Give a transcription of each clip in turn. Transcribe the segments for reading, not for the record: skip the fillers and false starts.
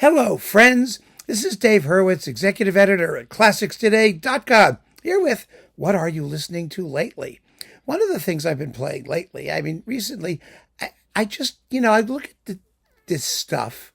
Hello, friends. This is Dave Hurwitz, executive editor at ClassicsToday.com, here with What Are You Listening to Lately? One of the things I've been playing lately, recently, I just, I look at this stuff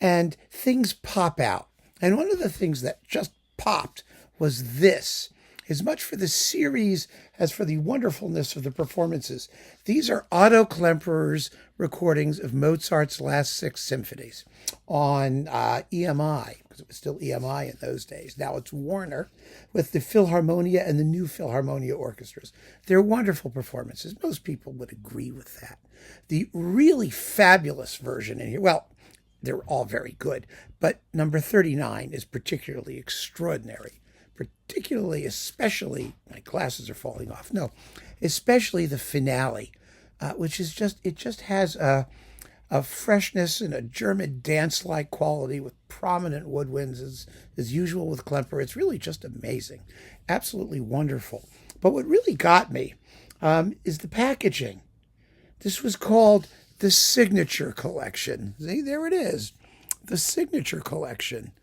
and things pop out. And one of the things that just popped was this. As much for the series as for the wonderfulness of the performances. These are Otto Klemperer's recordings of Mozart's last 6 symphonies on EMI, because it was still EMI in those days. Now it's Warner, with the Philharmonia and the new Philharmonia orchestras. They're wonderful performances. Most people would agree with that. The really fabulous version in here, well, they're all very good, but number 39 is particularly extraordinary. Especially, my glasses are falling off. No, especially the finale, which is just has a freshness and a German dance-like quality with prominent woodwinds as usual with Klemperer. It's really just amazing, absolutely wonderful. But what really got me is the packaging. This was called the Signature Collection. See, there it is, the Signature Collection.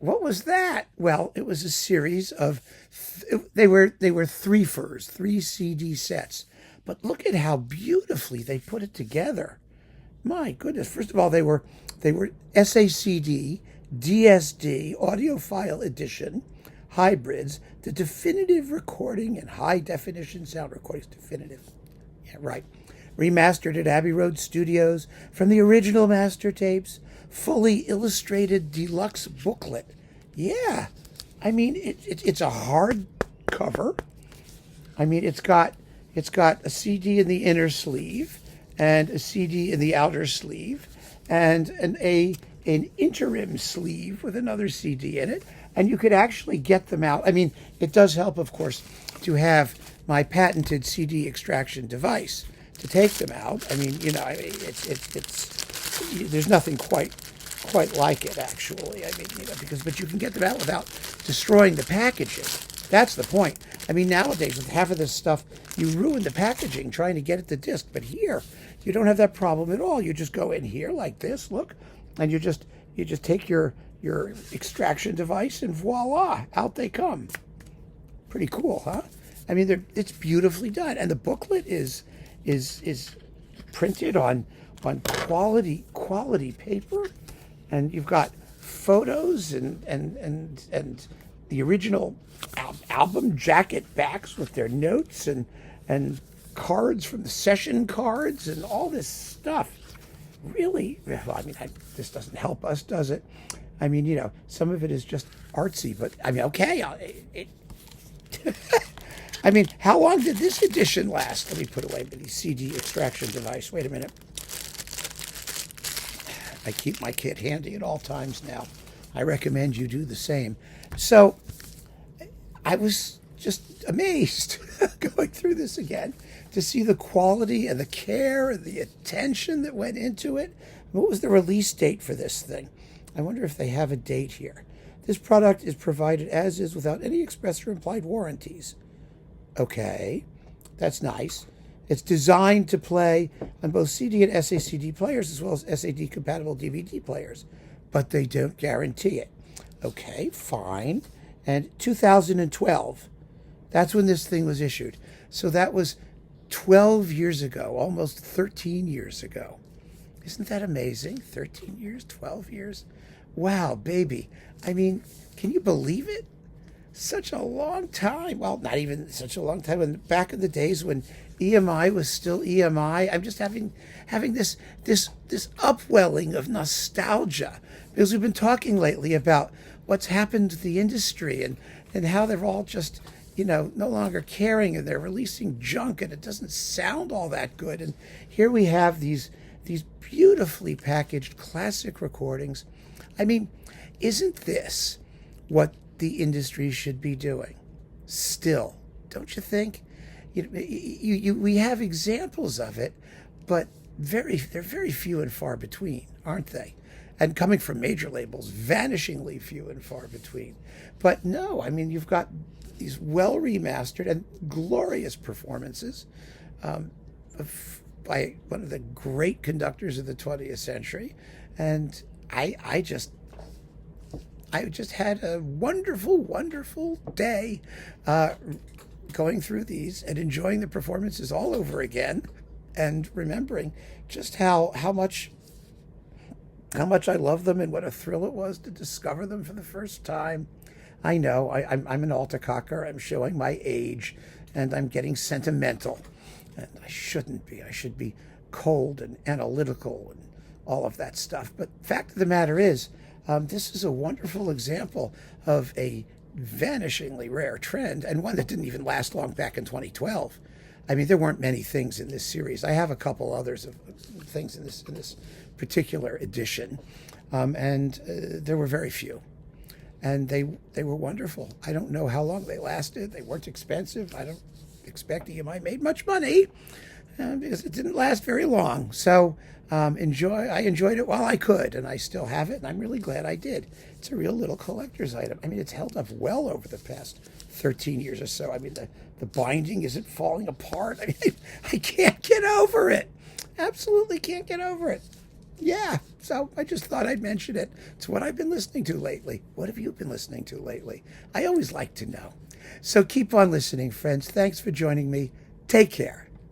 What was that? Well, it was a series of, they were threefers, 3 CD sets. But look at how beautifully they put it together. My goodness. First of all, they were SACD, DSD, audiophile edition, hybrids, the definitive recording and high definition sound recordings. Definitive. Yeah, right. Remastered at Abbey Road Studios from the original master tapes. Fully illustrated deluxe booklet. Yeah, it's a hard cover. It's got a CD in the inner sleeve and a CD in the outer sleeve and an interim sleeve with another CD in it. And you could actually get them out. It does help, of course, to have my patented CD extraction device to take them out. There's nothing quite like it, actually. But you can get them out without destroying the packaging. That's the point. Nowadays, with half of this stuff, you ruin the packaging trying to get it to disc. But here, you don't have that problem at all. You just go in here like this, look, and you just take your extraction device and voila, out they come. Pretty cool, huh? It's beautifully done, and the booklet is printed on quality paper. And you've got photos and the original album jacket backs with their notes and cards from the session cards and all this stuff. Really, this doesn't help us, does it? Some of it is just artsy, but okay. How long did this edition last? Let me put away the CD extraction device. Wait a minute. I keep my kit handy at all times now. I recommend you do the same. So I was just amazed going through this again to see the quality and the care and the attention that went into it. What was the release date for this thing? I wonder if they have a date here. This product is provided as is without any express or implied warranties. Okay, that's nice. It's designed to play on both CD and SACD players as well as SAD-compatible DVD players, but they don't guarantee it. Okay, fine. And 2012, that's when this thing was issued. So that was 12 years ago, almost 13 years ago. Isn't that amazing? 13 years, 12 years? Wow, baby. Can you believe it? Such a long time. Well, not even such a long time. Back in the days when EMI was still EMI, I'm just having this upwelling of nostalgia, because we've been talking lately about what's happened to the industry and how they're all just no longer caring, and they're releasing junk and it doesn't sound all that good. And here we have these beautifully packaged classic recordings. Isn't this what the industry should be doing still? Don't you think? We have examples of it, but they're very few and far between, aren't they? And coming from major labels, vanishingly few and far between. But no, you've got these well remastered and glorious performances by one of the great conductors of the 20th century, and I just had a wonderful, wonderful day going through these and enjoying the performances all over again, and remembering just how much I love them and what a thrill it was to discover them for the first time. I know I'm an altacocker. I'm showing my age, and I'm getting sentimental, and I shouldn't be. I should be cold and analytical and all of that stuff. But fact of the matter is, this is a wonderful example of a vanishingly rare trend, and one that didn't even last long back in 2012. I mean, there weren't many things in this series. I have a couple others of things in this particular edition, and there were very few, and they were wonderful. I don't know how long they lasted. They weren't expensive. I don't expect EMI made much money because it didn't last very long. So I enjoyed it while I could, and I still have it, and I'm really glad I did. It's a real little collector's item. I mean, it's held up well over the past 13 years or so. I mean, the binding isn't falling apart. I mean, I can't get over it. Absolutely can't get over it. Yeah, so I just thought I'd mention it. It's what I've been listening to lately. What have you been listening to lately? I always like to know. So keep on listening, friends. Thanks for joining me. Take care.